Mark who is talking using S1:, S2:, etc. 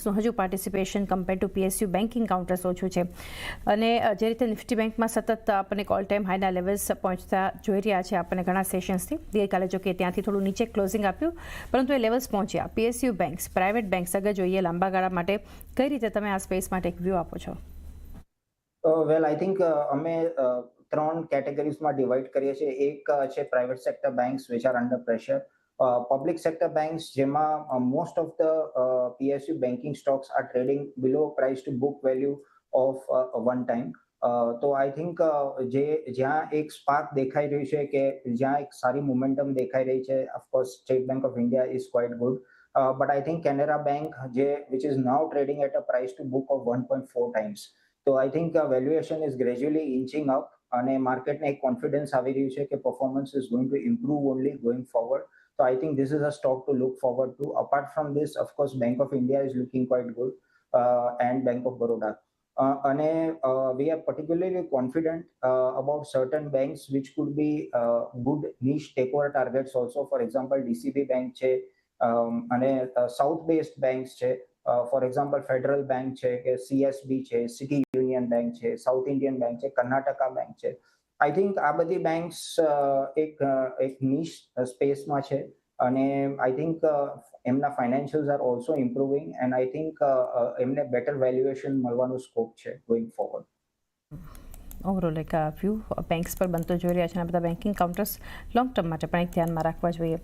S1: બેંક્સનું હજુ participation compare to PSU banking counters ઓછું છે અને જે રીતે નિફ્ટી બેંકમાં સતત આપણને ઓલ ટાઈમ હાઈના લેવલ્સ પહોંચતા જોઈ રહ્યા છે આપણને ઘણા સેશન્સથી. ગઈકાલે જો કે ત્યાંથી થોડું નીચે ક્લોઝિંગ આપ્યું પરંતુ એ લેવલ્સ પહોંચ્યા. PSU બેંક્સ, પ્રાઇવેટ બેંક્સ અગર જોઈએ લાંબા ગાળા માટે કઈ રીતે તમે આ સ્પેસ માટે એક વ્યૂ આપો છો?
S2: વેલ આઈ થિંક અમે ત્રણ કેટેગરીઝમાં ડિવાઈડ કરીએ છીએ. એક છે private sector banks which are under pressure, public sector banks જેમાં most of the PSU banking stocks are trading below price to book value of one time. તો આઈ થિંક જ્યાં એક સ્પાર્ક દેખાઈ રહ્યું છે કે જ્યાં એક સારી મોમેન્ટમ દેખાઈ રહી છે, of course state bank of India is quite good, but I think Canara bank which is now trading at a price to book of 1.4 times. તો I think valuation is gradually inching up અને માર્કેટને એક confidence આવી રહ્યું છે કે performance is going to improve only going forward. So I think this is a stock to look forward to. Apart from this, of course, Bank of India is looking quite good, and Bank of Baroda. We are particularly confident about certain banks which could be good niche takeover targets also. For example, DCB Bank છે, અને south based banks છે. For example federal bank છે કે CSB છે, city union bank છે, south Indian bank છે, Karnataka bank છે. I think આ બધી બેંક્સ એક નિશ સ્પેસમાં છે અને આઈ થિંક એમના ફાઇનાન્શિયલ્સ are also improving and I think એમને બેટર વેલ્યુએશન મળવાનો સ્કોપ છે ગોઈંગ ફોરવર્ડ.
S1: ઓવરઓલ એક વ્યૂ બેંક્સ પર બનતો જોઈ રહ્યા છે અને બધા બેન્કિંગ કાઉન્ટર્સ લોંગ ટર્મ માટે પણ એક ધ્યાનમાં રાખવા જોઈએ.